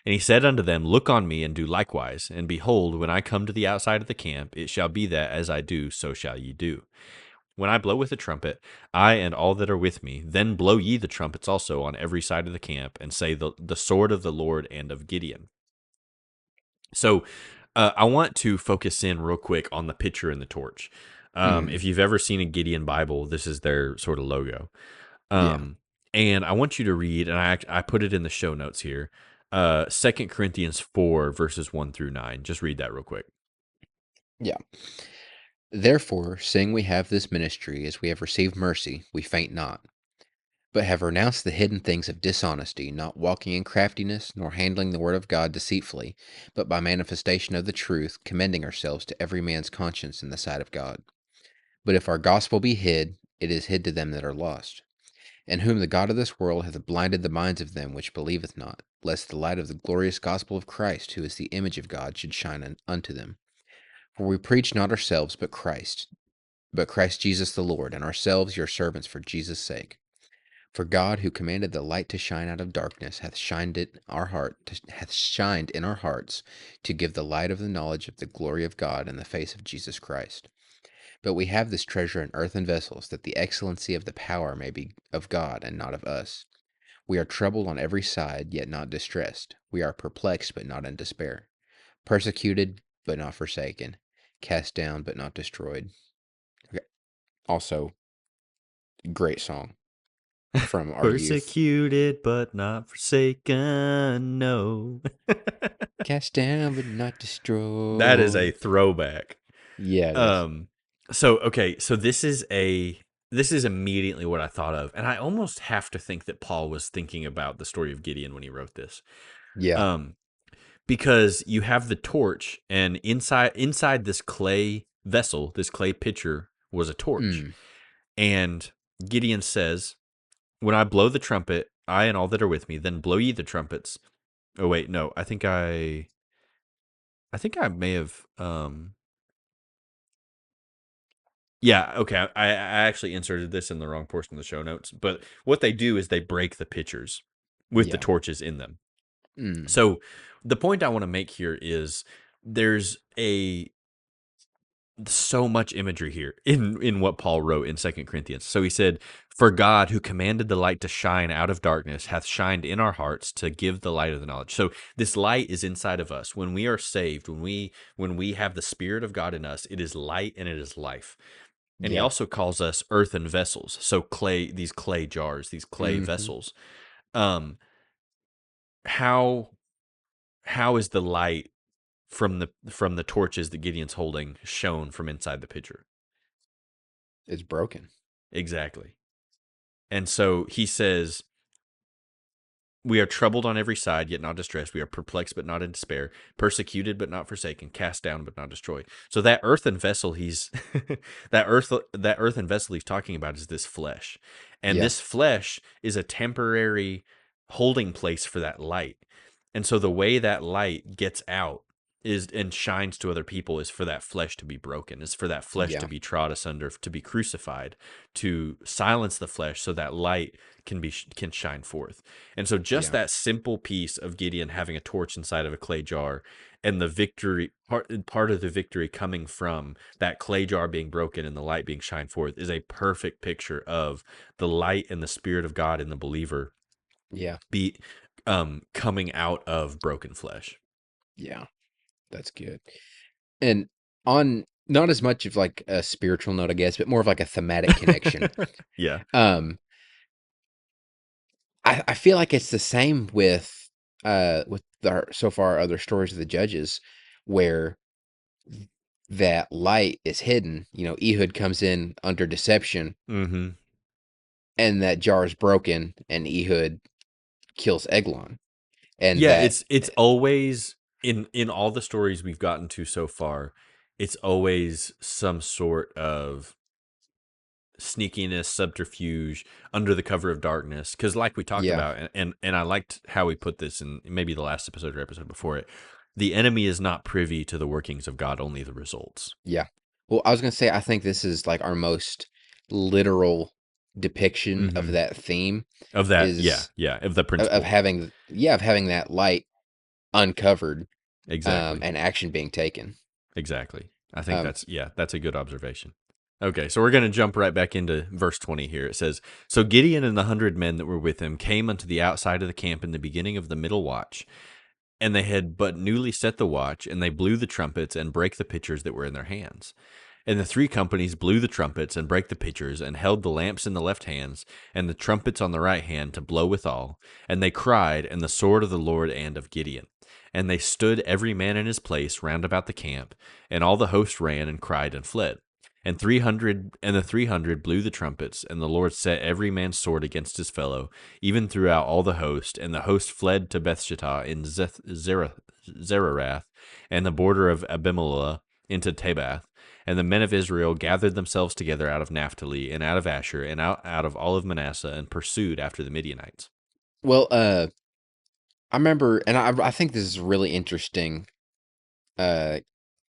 And he said unto them, Look on me, and do likewise. And behold, when I come to the outside of the camp, it shall be that as I do, so shall ye do. When I blow with the trumpet, I and all that are with me, then blow ye the trumpets also on every side of the camp, and say, The sword of the Lord and of Gideon. So I want to focus in real quick on the pitcher and the torch. Mm, If you've ever seen a Gideon Bible, this is their sort of logo. yeah, And I want you to read, and I put it in the show notes here, 2 Corinthians 4, verses 1 through 9. Just read that real quick. yeah. Therefore, seeing we have this ministry, as we have received mercy, we faint not, but have renounced the hidden things of dishonesty, not walking in craftiness, nor handling the word of God deceitfully, but by manifestation of the truth, commending ourselves to every man's conscience in the sight of God. But if our gospel be hid, it is hid to them that are lost, in whom the God of this world hath blinded the minds of them which believeth not, lest the light of the glorious gospel of Christ, who is the image of God, should shine unto them. For we preach not ourselves, but Christ Jesus the Lord, and ourselves your servants for Jesus' sake. For God, who commanded the light to shine out of darkness, hath shined in our hearts to give the light of the knowledge of the glory of God in the face of Jesus Christ. But we have this treasure in earthen vessels, that the excellency of the power may be of God and not of us. We are troubled on every side, yet not distressed. We are perplexed, but not in despair. Persecuted, but not forsaken. Cast down, but not destroyed. Okay. Also, great song from our youth. Persecuted but not forsaken, no. Cast down, but not That is a destroyed. throwback. Yeah, it is. Um, so this is immediately what I thought of, and I almost have to think that Paul was thinking about the story of Gideon when he wrote this. Yeah. Um, because you have the torch, and inside this clay vessel, this clay pitcher was a torch, Mm, and Gideon says, "When I blow the trumpet, I and all that are with me, then blow ye the trumpets." Oh wait, no, I think I may have Yeah, okay. I actually inserted this in the wrong portion of the show notes, but what they do is they break the pitchers with the yeah. torches in them. Mm, So the point I want to make here is there's a so much imagery here in what Paul wrote in Second Corinthians. So he said, "For God, who commanded the light to shine out of darkness, hath shined in our hearts to give the light of the knowledge." So this light is inside of us. When we are saved, when we have the Spirit of God in us, it is light and it is life. And he yeah. also calls us earthen vessels. So these clay jars, these clay Hmm. vessels. Um, how how is the light from the torches that Gideon's holding shown from inside the pitcher? It's broken. Exactly. And so he says, We are troubled on every side, yet not distressed. We are perplexed, but not in despair. Persecuted, but not forsaken. Cast down, but not destroyed. So that earthen vessel that earthen vessel he's talking about is this flesh, and Yeah. this flesh is a temporary holding place for that light. And so the way that light gets out is and shines to other people is for that flesh to be broken, is for that flesh to Yeah. be trod asunder, to be crucified, to silence the flesh, so that light can shine forth. And so just Yeah. that simple piece of Gideon having a torch inside of a clay jar, and the victory part of the victory coming from that clay jar being broken and the light being shined forth, is a perfect picture of the light and the Spirit of God in the believer Yeah. be coming out of broken flesh. Yeah. That's good. And on not as much of like a spiritual note, I guess, but more of like a thematic connection. Yeah. Um, I feel like it's the same with our so far other stories of the judges where that light is hidden. You know, Ehud comes in under deception Hmm. and that jar is broken and Ehud kills Eglon. And Yeah, that it's always in all the stories we've gotten to so far, it's always some sort of sneakiness, subterfuge, under the cover of darkness. Because, like we talked yeah, about, and I liked how we put this in maybe the last episode or episode before it, the enemy is not privy to the workings of God, only the results. yeah. Well, I was gonna say I think this is like our most literal depiction of Hmm. that theme Of that, yeah, is yeah, of the of principle. having of having that light uncovered, Exactly. and action being taken. Exactly. I think Um, that's, yeah, that's a good observation. Okay, so we're going to jump right back into verse 20 here. It says, "So Gideon and the 100 men that were with him came unto the outside of the camp in the beginning of the middle watch, and they had but newly set the watch, and they blew the trumpets and brake the pitchers that were in their hands. And the three companies blew the trumpets and brake the pitchers, and held the lamps in the left hands, and the trumpets on the right hand to blow withal. And they cried, and the sword of the Lord and of Gideon. And they stood every man in his place round about the camp, and all the host ran and cried and fled. And the 300 blew the trumpets, and the Lord set every man's sword against his fellow, even throughout all the host. And the host fled to Bethshittah in Zererath, and the border of Abimelech into Tabath. And the men of Israel gathered themselves together out of Naphtali and out of Asher and out of all of Manasseh, and pursued after the Midianites." well, I remember, and I think this is really interesting, uh,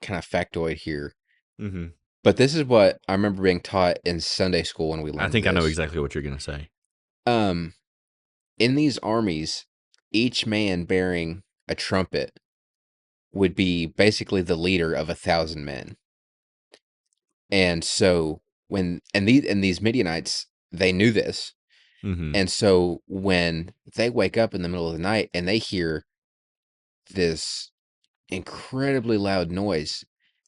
kind of factoid here. Hmm. But this is what I remember being taught in Sunday school when we I learned think I know this. exactly what you're going to say. Um, in these armies, each man bearing a trumpet would be basically the leader of 1,000 men. And so these Midianites, they knew this. Hmm. And so when they wake up in the middle of the night and they hear this incredibly loud noise,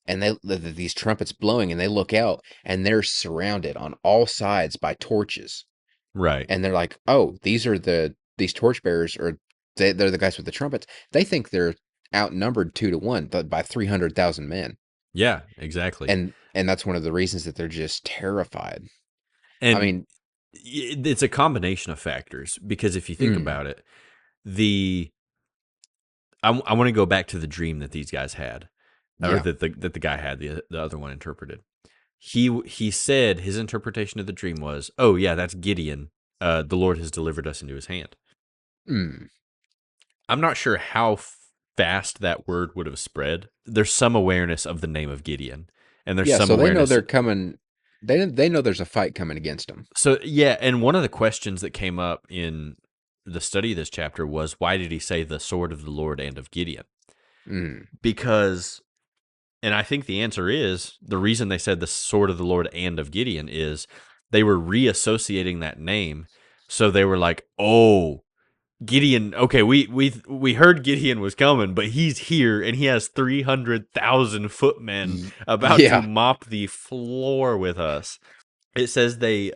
and these trumpets blowing, and they look out and they're surrounded on all sides by torches, Right. and they're like, oh, these torchbearers, or they're the guys with the trumpets. They think they're outnumbered 2 to 1 by 300,000 men, Yeah, exactly. and that's one of the reasons that they're just terrified. I And mean, it's a combination of factors because if you think mm, about it, the I want to go back to the dream that these guys had, or yeah. that the guy had, the other one interpreted. He said his interpretation of the dream was, "Oh yeah, that's Gideon. The Lord has delivered us into his hand." Mm. I'm not sure how fast that word would have spread. There's some awareness of the name of Gideon, and there's Yeah, some so they know awareness. they're coming. They know there's a fight coming against them. So yeah, and one of the questions that came up in the study of this chapter was, why did he say the sword of the Lord and of Gideon? Mm. Because, and I think the answer is, the reason they said the sword of the Lord and of Gideon is they were reassociating that name. So they were like, "Oh, Gideon, okay, we heard Gideon was coming, but he's here and he has 300,000 footmen about to Yeah. mop the floor with us." It says they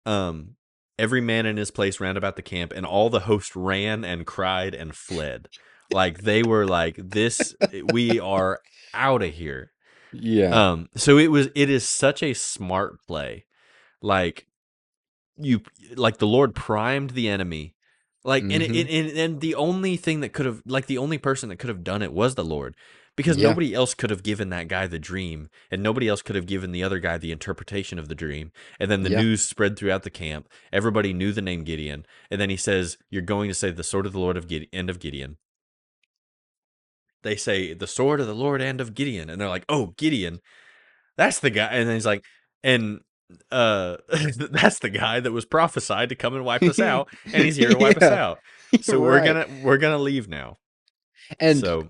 um every man in his place round about the camp, and all the host ran and cried and fled. Like they were like, "This, we are out of here." Yeah. So it is such a smart play. Like, you, like, the Lord primed the enemy, like, Mm-hmm. and the only thing that could have, like, the only person that could have done it was the Lord, because Yeah. nobody else could have given that guy the dream, and nobody else could have given the other guy the interpretation of the dream. And then the Yeah. news spread throughout the camp. Everybody knew the name Gideon, and then he says, "You're going to say the sword of the Lord of Gideon, and of Gideon." They say the sword of the Lord and of Gideon, and they're like, "Oh, Gideon, that's the guy." And then he's like, and that's the guy that was prophesied to come and wipe us out, and he's here to wipe us Yeah. out. You're So right. we're gonna leave now. And So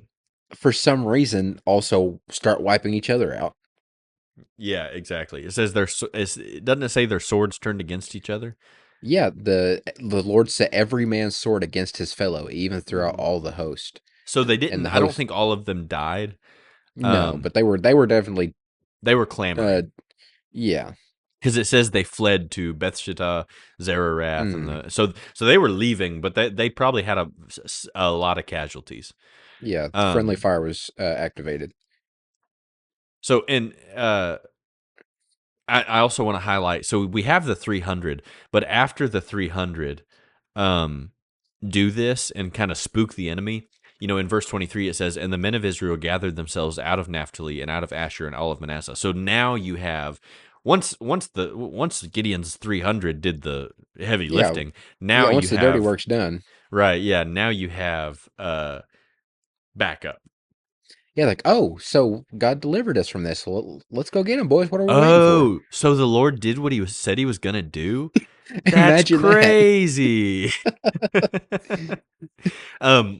for some reason, also start wiping each other out. yeah, exactly. It says it doesn't it say their swords turned against each other? Yeah, the Lord set every man's sword against his fellow, even throughout Mhm. all the host. So they And didn't. the I don't host, think all of them died. no, Um, but they were definitely, they were uh, clamoring yeah. because it says they fled to Bethshittah, Zererath, and Mm, so they were leaving, but they probably had a lot of casualties. yeah, friendly Um, fire was activated. so and I also want to highlight. So we have the 300, but after the 300, um, do this and kind of spook the enemy. In verse 23 it says, "And the men of Israel gathered themselves out of Naphtali and out of Asher and all of Manasseh." So now you have, once Gideon's 300 did the heavy Yeah, lifting, now yeah. you Once the dirty have, work's done, right, yeah, now you have backup. Yeah, like, oh, so God delivered us from this. Well, let's go get him, boys. What are we waiting for? Oh, so the Lord did what he said he was going to do? That's Imagine that. crazy.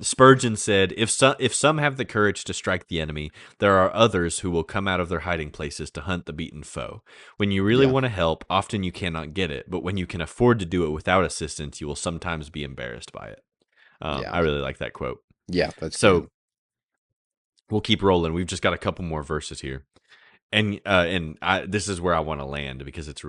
Spurgeon said, if some have the courage to strike the enemy, there are others who will come out of their hiding places to hunt the beaten foe. When you really Yeah, want to help, often you cannot get it, but when you can afford to do it without assistance, you will sometimes be embarrassed by it. yeah, I really like that quote. yeah. That's good. So we'll keep rolling. We've just got a couple more verses here. This is where I want to land because it's Hmm.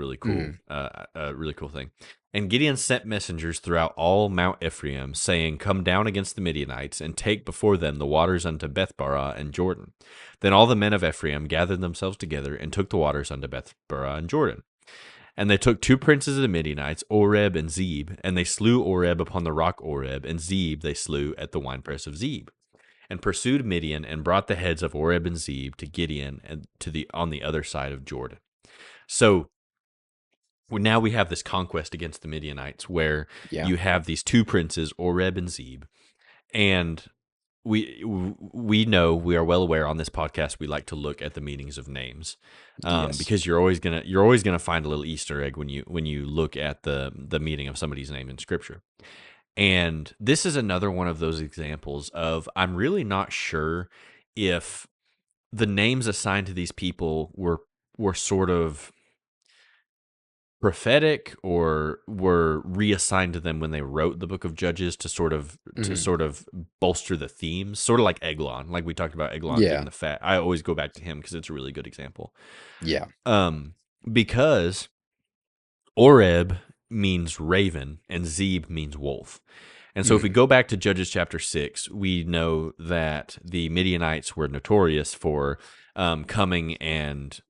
a really cool thing. And Gideon sent messengers throughout all Mount Ephraim, saying, "Come down against the Midianites, and take before them the waters unto Bethbarah and Jordan." Then all the men of Ephraim gathered themselves together, and took the waters unto Bethbarah and Jordan. And they took two princes of the Midianites, Oreb and Zeb, and they slew Oreb upon the rock Oreb, and Zeb they slew at the winepress of Zeb, and pursued Midian, and brought the heads of Oreb and Zeb to Gideon and to the on the other side of Jordan. So now we have this conquest against the Midianites, where Yeah. you have these two princes, Oreb and Zeb, and we are well aware on this podcast we like to look at the meanings of names, Yes. because you're always gonna find a little Easter egg when you look at the meaning of somebody's name in Scripture. And this is another one of those examples of I'm really not sure if the names assigned to these people were sort of prophetic or were reassigned to them when they wrote the book of Judges to sort of Hmm. bolster the themes, sort of like Eglon, like we talked about Eglon getting Yeah. the fat. I always go back to him because it's a really good example. Yeah. Um, because Oreb means raven and Zeb means wolf. And so if we Mm. go back to Judges chapter 6, we know that the Midianites were notorious for coming and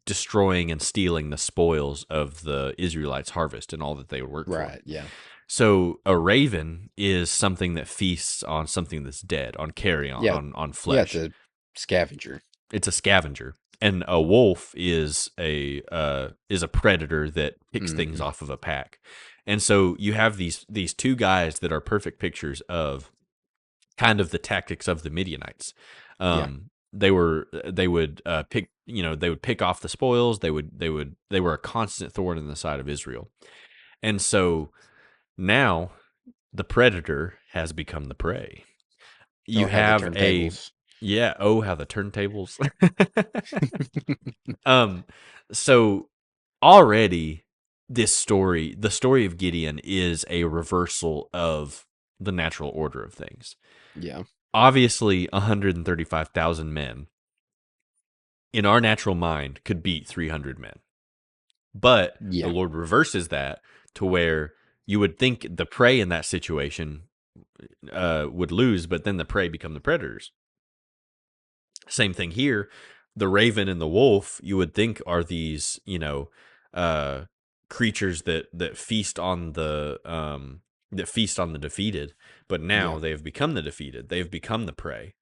destroying and stealing the spoils of the Israelites' harvest and all that they would work for. Right. Yeah. So a raven is something that feasts on something that's dead, on carrion, Yeah. on Yeah. flesh. The scavenger. It's a scavenger. And a wolf is a predator that picks things Hmm. off of a pack. And so you have these two guys that are perfect pictures of kind of the tactics of the Midianites. Yeah. They would they would pick off the spoils. They were a constant thorn in the side of Israel. And so now the predator has become the prey. Oh, You how the have a turntables. yeah, oh how the turntables. um so already the story of Gideon is a reversal of the natural order of things. Yeah. Obviously 135,000 men in our natural mind could beat 300 men. But the Yeah. Lord reverses that to where you would think the prey in that situation would lose, but then the prey become the predators. Same thing here. The raven and the wolf, you would think are these, uh, creatures that feast on the defeated, but now Yeah. they have become the defeated. They have become the prey.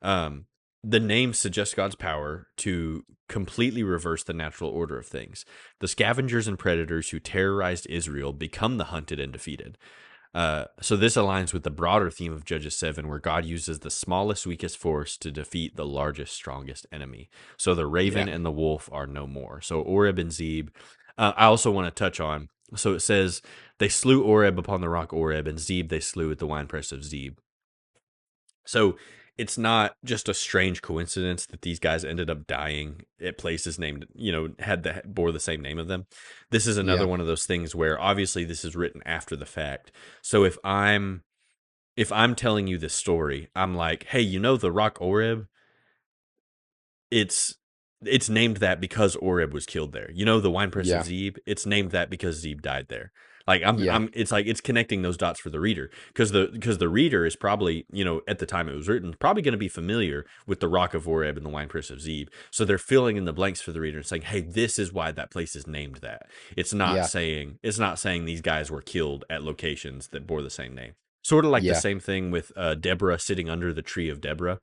Um, the name suggests God's power to completely reverse the natural order of things. The scavengers and predators who terrorized Israel become the hunted and defeated. So this aligns with the broader theme of Judges 7, where God uses the smallest, weakest force to defeat the largest, strongest enemy. So the raven Yeah. and the wolf are no more. So Oreb and Zeb. I also want to touch on. So it says they slew Oreb upon the rock Oreb, and Zeb they slew at the winepress of Zeb. So it's not just a strange coincidence that these guys ended up dying at places named, bore the same name of them. This is another Yeah. one of those things where obviously this is written after the fact. So if I'm telling you this story, I'm like, hey, the rock Oreb, it's it's named that because Oreb was killed there. The winepress of Yeah. Zeb, it's named that because Zeb died there. Like I'm Yeah. I'm it's like it's connecting those dots for the reader because the reader is probably, at the time it was written, probably going to be familiar with the rock of Oreb and the winepress of Zeb. So they're filling in the blanks for the reader and saying, "Hey, this is why that place is named that." Yeah. It's not saying these guys were killed at locations that bore the same name. Sort of like the Yeah. same thing with Deborah sitting under the tree of Deborah.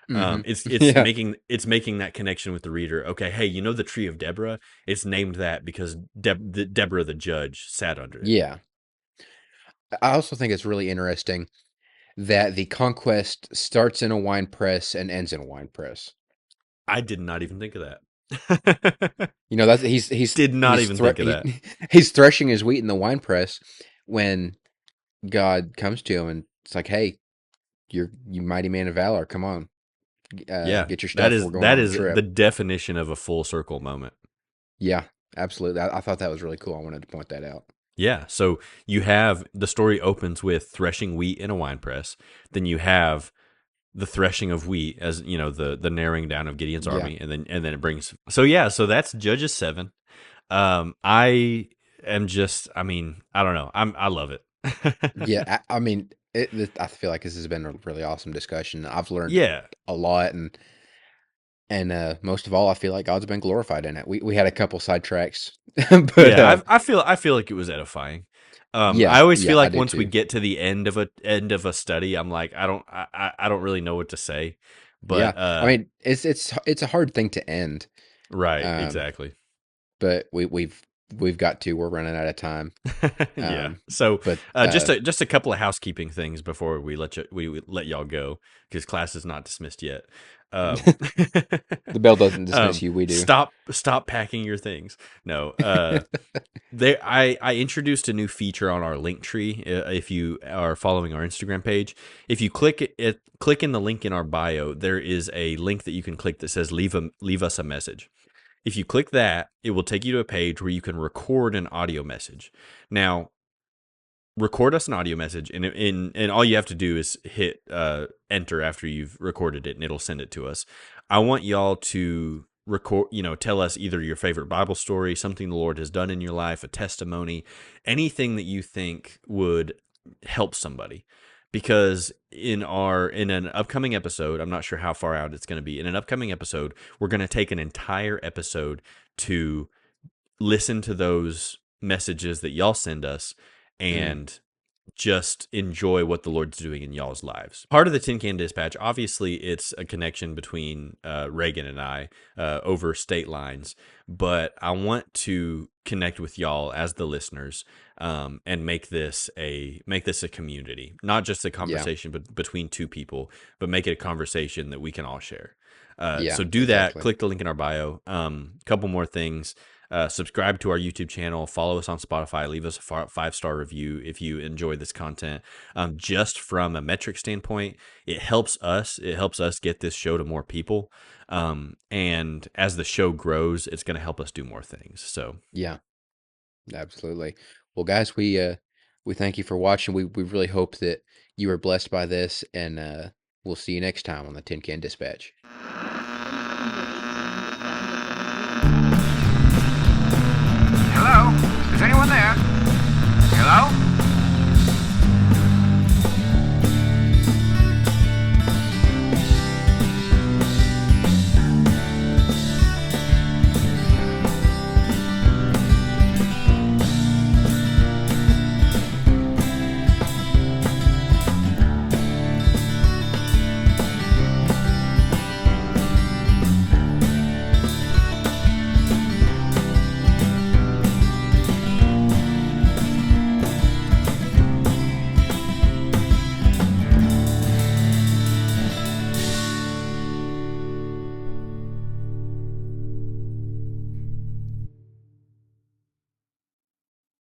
Hmm. It's Yeah. making that connection with the reader. Okay, hey, the tree of Deborah? It's named that because Deborah the judge sat under it. Yeah. I also think it's really interesting. that the conquest starts in a wine press and ends in a wine press. I did not even think of that. You know, that's he's Did not he's even think of he, that. he's threshing his wheat in the wine press when God comes to him and it's like, "Hey, you mighty man of valor, come on, Yeah, get your that stuff. is We're going that on a is the trip." definition of a full circle moment. Yeah, absolutely. I thought that was really cool. I wanted to point that out. Yeah, so you have the story opens with threshing wheat in a wine press. Then you have the threshing of wheat as you know the narrowing down of Gideon's Yeah, army, and then it brings. So yeah, so that's Judges 7. I am just, I mean, I don't know, I love it. yeah. I mean, I feel like this has been a really awesome discussion. I've learned Yeah, a lot, and most of all, I feel like God's been glorified in it. We had a couple sidetracks, but yeah, I feel like it was edifying. I yeah, always feel yeah, I like do once we too. get to the end of a study, I'm like, I don't really know what to say, Yeah, but I mean, it's a hard thing to end, right, um, exactly. but we've got to. We're running out of time. Yeah. Um, So, but just a couple of housekeeping things before we let y'all go because class is not dismissed yet. Um, the bell doesn't dismiss you. We do. stop packing your things. No. I introduced a new feature on our link tree. If you are following our Instagram page, if you click in the link in our bio, there is a link that you can click that says leave us a message. If you click that, it will take you to a page where you can record an audio message. Now, record us an audio message, and all you have to do is hit enter after you've recorded it, and it'll send it to us. I want y'all to record, tell us either your favorite Bible story, something the Lord has done in your life, a testimony, anything that you think would help somebody. Because in an upcoming episode, I'm not sure how far out it's going to be. In an upcoming episode, we're going to take an entire episode to listen to those messages that y'all send us Mm, and just enjoy what the Lord's doing in y'all's lives. Part of the Tin Can Dispatch, obviously, it's a connection between Reagan and I over state lines, but I want to connect with y'all as the listeners and make this a community, not just a yeah, conversation between two people, but make it a conversation that we can all share. yeah, So do that. exactly. Click the link in our bio. Couple more things. Subscribe to our YouTube channel, follow us on Spotify, leave us a 5-star review if you enjoy this content. Just from a metric standpoint, it helps us. It helps us get this show to more people. And as the show grows, it's going to help us do more things. So, Yeah, absolutely. Well, guys, we thank you for watching. We really hope that you were blessed by this, and we'll see you next time on the Tin Can Dispatch. Hello? Is anyone there? Hello?